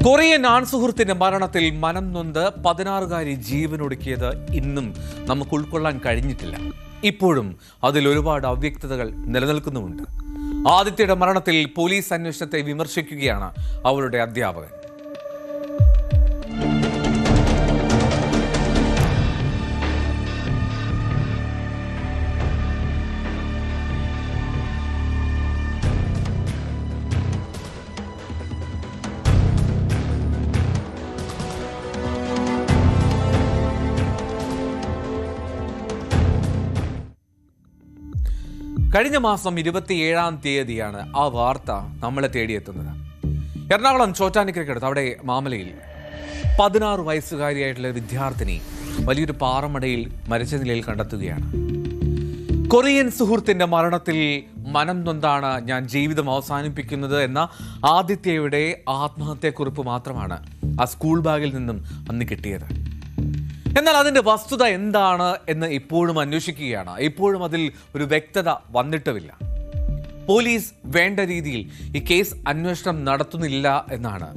Korean ആൺസുഹൃത്തിന്റെ മരണത്തിൽ മനം നൊന്ത് 16-കാരി ജീവനൊടുക്കിയത് ഇന്നും നമുക്ക് ഉൾക്കൊള്ളാൻ കഴിഞ്ഞിട്ടില്ല. ഇപ്പോഴും അതിൽ ഒരുപാട് അവ്യക്തതകൾ നിലനിൽക്കുന്നുമുണ്ട്. ആദിത്യയുടെ മരണത്തിൽ പോലീസ് അന്വേഷണത്തെ വിമർശിക്കുകയാണ് അവരുടെ അധ്യാപകൻ. കഴിഞ്ഞ മാസം 27-ാം തീയതിയാണ് ആ വാർത്ത നമ്മളെ തേടിയെത്തുന്നത്. എറണാകുളം ചോറ്റാനിക്കരയ്ക്കടുത്ത് അവിടെ മാമലയിൽ 16 വയസ്സുകാരിയായിട്ടുള്ള വിദ്യാർത്ഥിനി വലിയൊരു പാറമടയിൽ മരിച്ച നിലയിൽ കണ്ടെത്തുകയാണ്. കൊറിയൻ സുഹൃത്തിന്റെ മരണത്തിൽ മനം നൊന്താണ് ഞാൻ ജീവിതം അവസാനിപ്പിക്കുന്നത് എന്ന ആദിത്യയുടെ ആത്മഹത്യാക്കുറിപ്പ് മാത്രമാണ് ആ സ്കൂൾ ബാഗിൽ നിന്നും അന്ന് കിട്ടിയത്. എന്നാൽ അതിൻ്റെ വസ്തുത എന്താണ് എന്ന് ഇപ്പോഴും അന്വേഷിക്കുകയാണ്. ഇപ്പോഴും അതിൽ ഒരു വ്യക്തത വന്നിട്ടുമില്ല. പോലീസ് വേണ്ട രീതിയിൽ ഈ കേസ് അന്വേഷണം നടത്തുന്നില്ല എന്നാണ്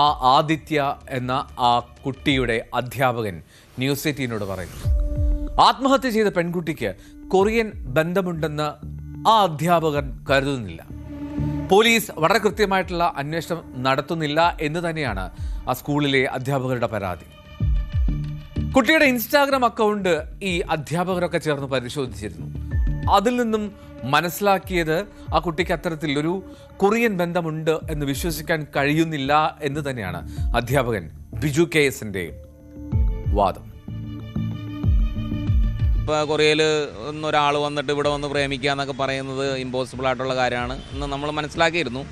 ആ ആദിത്യ എന്ന ആ കുട്ടിയുടെ അധ്യാപകൻ ന്യൂസ് 18നോട് പറയുന്നത്. ആത്മഹത്യ ചെയ്ത പെൺകുട്ടിക്ക് കൊറിയൻ ബന്ധമുണ്ടെന്ന് ആ അധ്യാപകൻ കരുതുന്നില്ല. പോലീസ് വളരെ കൃത്യമായിട്ടുള്ള അന്വേഷണം നടത്തുന്നില്ല എന്ന് തന്നെയാണ് ആ സ്കൂളിലെ അധ്യാപകരുടെ പരാതി. കുട്ടിയുടെ ഇൻസ്റ്റാഗ്രാം അക്കൗണ്ട് ഈ അധ്യാപകരൊക്കെ ചേർന്ന് പരിശോധിച്ചിരുന്നു. അതിൽ നിന്നും മനസ്സിലാക്കിയത് ആ കുട്ടിക്ക് അത്തരത്തിൽ ഒരു കൊറിയൻ ബന്ധമുണ്ട് എന്ന് വിശ്വസിക്കാൻ കഴിയുന്നില്ല എന്ന് തന്നെയാണ് അധ്യാപകൻ ബിജു KS-ന്റെ വാദം. ഇപ്പോൾ കൊറിയയിൽ ഒരാൾ വന്നിട്ട് ഇവിടെ വന്ന് പ്രേമിക്കുക എന്നൊക്കെ പറയുന്നത് ഇമ്പോസിബിൾ ആയിട്ടുള്ള കാര്യമാണ് എന്ന് നമ്മൾ മനസ്സിലാക്കിയിരുന്നു.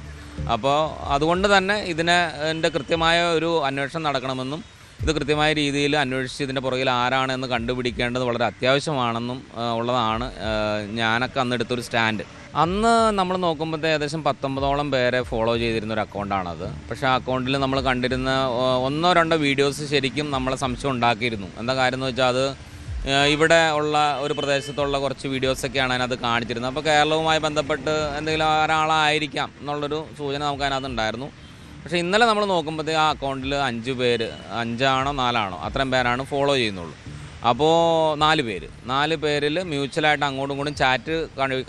അപ്പോൾ അതുകൊണ്ട് തന്നെ ഇതിൻ്റെ കൃത്യമായ ഒരു അന്വേഷണം നടക്കണമെന്നും ഇത് കൃത്യമായ രീതിയിൽ അന്വേഷിച്ച് ഇതിൻ്റെ പുറകിൽ ആരാണെന്ന് കണ്ടുപിടിക്കേണ്ടത് വളരെ അത്യാവശ്യമാണെന്നും ഉള്ളതാണ് ഞാനൊക്കെ അന്നെടുത്തൊരു സ്റ്റാൻഡ്. അന്ന് നമ്മൾ നോക്കുമ്പോഴത്തെ ഏകദേശം 19ഓളം പേരെ ഫോളോ ചെയ്തിരുന്ന ഒരു അക്കൗണ്ടാണത്. പക്ഷേ ആ അക്കൗണ്ടിൽ നമ്മൾ കണ്ടിരുന്ന 1-2 വീഡിയോസ് ശരിക്കും നമ്മളെ സംശയം ഉണ്ടാക്കിയിരുന്നു. എന്താ കാര്യം എന്ന് വെച്ചാൽ അത് ഇവിടെ ഉള്ള ഒരു പ്രദേശത്തുള്ള കുറച്ച് വീഡിയോസൊക്കെയാണ് അതിനകത്ത് കാണിച്ചിരുന്നത്. അപ്പോൾ കേരളവുമായി ബന്ധപ്പെട്ട് എന്തെങ്കിലും ഒരാളായിരിക്കാം എന്നുള്ളൊരു സൂചന നമുക്ക് അതിനകത്ത് ഉണ്ടായിരുന്നു. പക്ഷേ ഇന്നലെ നമ്മൾ നോക്കുമ്പോഴത്തേ ആ അക്കൗണ്ടിൽ 5 പേര്, 5ആണോ 4ആണോ അത്രയും പേരാണ് ഫോളോ ചെയ്യുന്നുള്ളൂ. അപ്പോൾ 4 പേരിൽ മ്യൂച്വലായിട്ട് അങ്ങോട്ടും ഇങ്ങോട്ടും ചാറ്റ്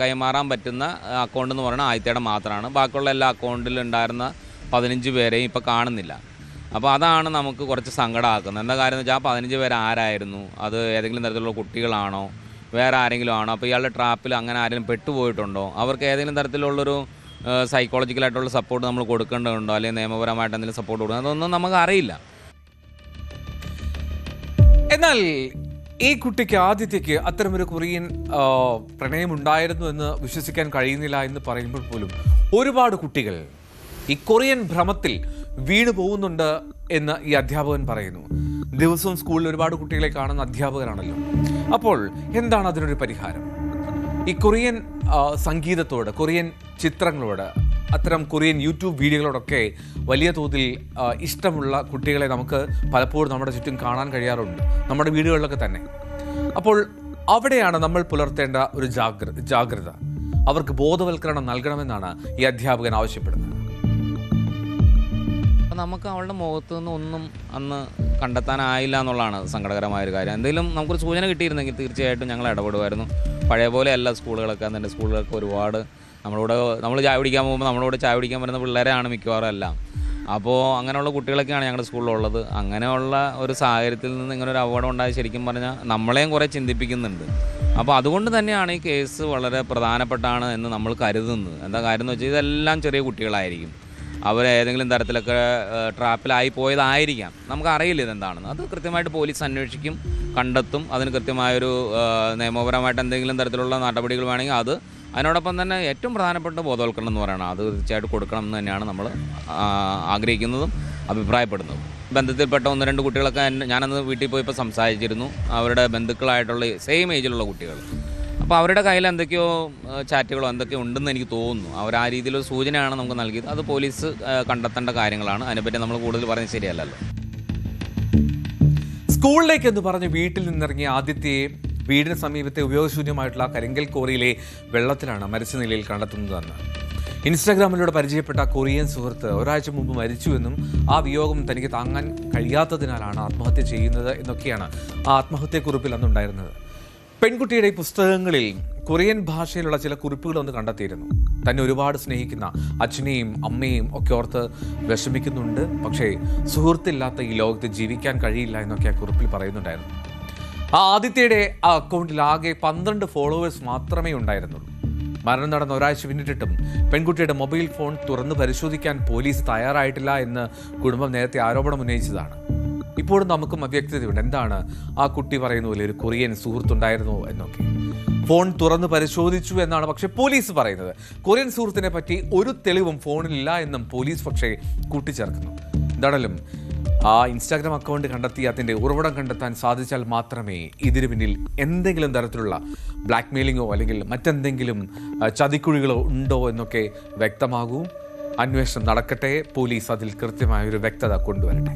കൈമാറാൻ പറ്റുന്ന അക്കൗണ്ട് എന്ന് പറയുന്നത് ആദിത്യയുടെ മാത്രമാണ്. ബാക്കിയുള്ള എല്ലാ അക്കൗണ്ടിലും ഉണ്ടായിരുന്ന 15 പേരെയും ഇപ്പോൾ കാണുന്നില്ല. അപ്പോൾ അതാണ് നമുക്ക് കുറച്ച് സങ്കടമാക്കുന്നത്. എന്താ കാര്യം എന്ന് വെച്ചാൽ ആ 15 പേര് ആരായിരുന്നു? അത് ഏതെങ്കിലും തരത്തിലുള്ള കുട്ടികളാണോ, വേറെ ആരെങ്കിലും ആണോ? അപ്പോൾ ഇയാളുടെ ട്രാപ്പിൽ അങ്ങനെ ആരെങ്കിലും പെട്ടുപോയിട്ടുണ്ടോ? അവർക്ക് ഏതെങ്കിലും തരത്തിലുള്ളൊരു സൈക്കോളജിക്കലായിട്ടുള്ള സപ്പോർട്ട് നമ്മൾ കൊടുക്കേണ്ടതുണ്ടോ, അല്ലെങ്കിൽ നിയമപരമായിട്ട് എന്തെങ്കിലും സപ്പോർട്ട് കൊടുക്കണം, അതൊന്നും നമുക്ക് അറിയില്ല. എന്നാൽ ഈ കുട്ടിക്ക് ആദിത്യക്ക് അത്തരമൊരു കൊറിയൻ പ്രണയമുണ്ടായിരുന്നു എന്ന് വിശ്വസിക്കാൻ കഴിയുന്നില്ല എന്ന് പറയുമ്പോൾ പോലും ഒരുപാട് കുട്ടികൾ ഈ കൊറിയൻ ഭ്രമത്തിൽ വീണു പോകുന്നുണ്ട് എന്ന് ഈ അധ്യാപകൻ പറയുന്നു. ദിവസവും സ്കൂളിൽ ഒരുപാട് കുട്ടികളെ കാണുന്ന അധ്യാപകനാണല്ലോ. അപ്പോൾ എന്താണ് അതിനൊരു പരിഹാരം? ഈ കൊറിയൻ സംഗീതത്തോട്, കൊറിയൻ ചിത്രങ്ങളോട്, അത്തരം കൊറിയൻ യൂട്യൂബ് വീഡിയോകളോടൊക്കെ വലിയ തോതിൽ ഇഷ്ടമുള്ള കുട്ടികളെ നമുക്ക് പലപ്പോഴും നമ്മുടെ ചുറ്റും കാണാൻ കഴിയാറുണ്ട്, നമ്മുടെ വീടുകളിലൊക്കെ തന്നെ. അപ്പോൾ അവിടെയാണ് നമ്മൾ പുലർത്തേണ്ട ഒരു ജാഗ്രത. അവർക്ക് ബോധവൽക്കരണം നൽകണമെന്നാണ് ഈ അധ്യാപകൻ ആവശ്യപ്പെടുന്നത്. നമുക്ക് അവളുടെ മുഖത്തു നിന്ന് ഒന്നും അന്ന് കണ്ടെത്താനായില്ല എന്നുള്ളതാണ് സങ്കടകരമായൊരു കാര്യം. എന്തെങ്കിലും നമുക്കൊരു സൂചന കിട്ടിയിരുന്നെങ്കിൽ തീർച്ചയായിട്ടും ഞങ്ങൾ ഇടപെടുമായിരുന്നു. പഴയ പോലെയല്ല സ്കൂളുകളൊക്കെ. അതിൻ്റെ സ്കൂളുകളൊക്കെ ഒരുപാട് നമ്മൾ ചായ പിടിക്കാൻ പോകുമ്പോൾ നമ്മളോട് ചായ പിടിക്കാൻ വരുന്ന പിള്ളേരെയാണ് മിക്കവാറും എല്ലാം. അപ്പോൾ അങ്ങനെയുള്ള കുട്ടികളൊക്കെയാണ് ഞങ്ങളുടെ സ്കൂളിലുള്ളത്. അങ്ങനെയുള്ള ഒരു സാഹചര്യത്തിൽ നിന്ന് ഇങ്ങനെ ഒരു അപകടം ഉണ്ടായി ശരിക്കും പറഞ്ഞാൽ നമ്മളെയും കുറേ ചിന്തിപ്പിക്കുന്നുണ്ട്. അപ്പോൾ അതുകൊണ്ട് തന്നെയാണ് ഈ കേസ് വളരെ പ്രധാനപ്പെട്ടാണ് എന്ന് നമ്മൾ കരുതുന്നത്. എന്താ കാര്യം എന്ന് വെച്ചാൽ ഇതെല്ലാം ചെറിയ കുട്ടികളായിരിക്കും. അവരേതെങ്കിലും തരത്തിലൊക്കെ ട്രാപ്പിലായി പോയതായിരിക്കാം. നമുക്കറിയില്ല ഇതെന്താണെന്ന്. അത് കൃത്യമായിട്ട് പോലീസ് അന്വേഷിക്കും, കണ്ടെത്തും. അതിന് കൃത്യമായൊരു നിയമപരമായിട്ട് എന്തെങ്കിലും തരത്തിലുള്ള നടപടികൾ വേണമെങ്കിൽ അത്, അതിനോടൊപ്പം തന്നെ ഏറ്റവും പ്രധാനപ്പെട്ട ബോധവൽക്കരണം എന്ന് പറയുന്നത് അത് തീർച്ചയായിട്ടും കൊടുക്കണം എന്ന് തന്നെയാണ് നമ്മൾ ആഗ്രഹിക്കുന്നതും അഭിപ്രായപ്പെടുന്നതും. ബന്ധത്തിൽപ്പെട്ട 1-2 കുട്ടികളൊക്കെ ഞാനന്ന് വീട്ടിൽ പോയപ്പോൾ സംസാരിച്ചിരുന്നു. അവരുടെ ബന്ധുക്കളായിട്ടുള്ള സെയിം ഏജിലുള്ള കുട്ടികൾ. അപ്പോൾ അവരുടെ കയ്യിൽ എന്തൊക്കെയോ ചാറ്റുകളോ എന്തൊക്കെയോ ഉണ്ടെന്ന് എനിക്ക് തോന്നുന്നു. അവർ ആ രീതിയിലൊരു സൂചനയാണ് നമുക്ക് നൽകിയത്. അത് പോലീസ് കണ്ടെത്തേണ്ട കാര്യങ്ങളാണ്. അതിനെപ്പറ്റി നമ്മൾ കൂടുതൽ പറയുന്നത് ശരിയല്ലല്ലോ. സ്കൂളിലേക്ക് എന്ന് പറഞ്ഞ് വീട്ടിൽ നിന്നിറങ്ങിയ ആദിത്യയെ വീടിന് സമീപത്തെ ഉപയോഗശൂന്യമായിട്ടുള്ള കരിങ്കൽ കോറിയിലെ വെള്ളത്തിലാണ് മരിച്ച നിലയിൽ കണ്ടെത്തുന്നതെന്ന് ഇൻസ്റ്റാഗ്രാമിലൂടെ പരിചയപ്പെട്ട കൊറിയൻ സുഹൃത്ത് ഒരാഴ്ച മുമ്പ് മരിച്ചുവെന്നും ആ വിയോഗം തനിക്ക് താങ്ങാൻ കഴിയാത്തതിനാലാണ് ആത്മഹത്യ ചെയ്യുന്നത് എന്നൊക്കെയാണ് ആ ആത്മഹത്യക്കുറിപ്പിൽ അന്നുണ്ടായിരുന്നത്. പെൺകുട്ടിയുടെ പുസ്തകങ്ങളിൽ കൊറിയൻ ഭാഷയിലുള്ള ചില കുറിപ്പുകളൊന്ന് കണ്ടെത്തിയിരുന്നു. തന്നെ ഒരുപാട് സ്നേഹിക്കുന്ന അച്ഛനെയും അമ്മയെയും ഒക്കെ ഓർത്ത് വിഷമിക്കുന്നുണ്ട്, പക്ഷേ സുഹൃത്തില്ലാത്ത ഈ ലോകത്ത് ജീവിക്കാൻ കഴിയില്ല എന്നൊക്കെ ആ കുറിപ്പിൽ പറയുന്നുണ്ടായിരുന്നു. ആ ആദിത്യയുടെ ആ അക്കൗണ്ടിൽ ആകെ 12 ഫോളോവേഴ്സ് മാത്രമേ ഉണ്ടായിരുന്നുള്ളൂ. മരണം നടന്ന ഒരാഴ്ച പിന്നിട്ടിട്ടും പെൺകുട്ടിയുടെ മൊബൈൽ ഫോൺ തുറന്ന് പരിശോധിക്കാൻ പോലീസ് തയ്യാറായിട്ടില്ല എന്ന് കുടുംബം നേരത്തെ ആരോപണം ഉന്നയിച്ചതാണ്. ഇപ്പോഴും നമുക്കും അവ്യക്തതയുണ്ട്. എന്താണ് ആ കുട്ടി പറയുന്ന പോലെ ഒരു കൊറിയൻ സുഹൃത്തുണ്ടായിരുന്നോ എന്നൊക്കെ. ഫോൺ തുറന്ന് പരിശോധിച്ചു എന്നാണ് പക്ഷേ പോലീസ് പറയുന്നത്. കൊറിയൻ സുഹൃത്തിനെ പറ്റി ഒരു തെളിവും ഫോണിലില്ല എന്നും പോലീസ് പക്ഷേ കൂട്ടിച്ചേർക്കുന്നു. എന്താണെങ്കിലും ആ ഇൻസ്റ്റാഗ്രാം അക്കൗണ്ട് കണ്ടെത്തി അതിൻ്റെ ഉറവിടം കണ്ടെത്താൻ സാധിച്ചാൽ മാത്രമേ ഇതിനു പിന്നിൽ എന്തെങ്കിലും തരത്തിലുള്ള ബ്ലാക്ക് മെയിലിങ്ങോ അല്ലെങ്കിൽ മറ്റെന്തെങ്കിലും ചതിക്കുഴികളോ ഉണ്ടോ എന്നൊക്കെ വ്യക്തമാകൂ. അന്വേഷണം നടക്കട്ടെ, പോലീസ് അതിൽ കൃത്യമായൊരു വ്യക്തത കൊണ്ടുവരട്ടെ.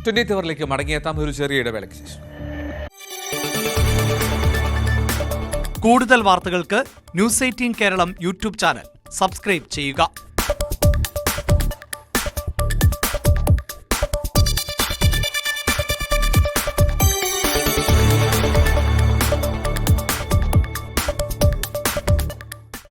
ട്വന്റി ടവറിലേക്ക് മടങ്ങിയെത്താം ഒരു ചെറിയ ഇടവേളയ്ക്ക് ശേഷം. കൂടുതൽ വാർത്തകൾക്ക് news 18 Keralam YouTube channel subscribe ചെയ്യുക.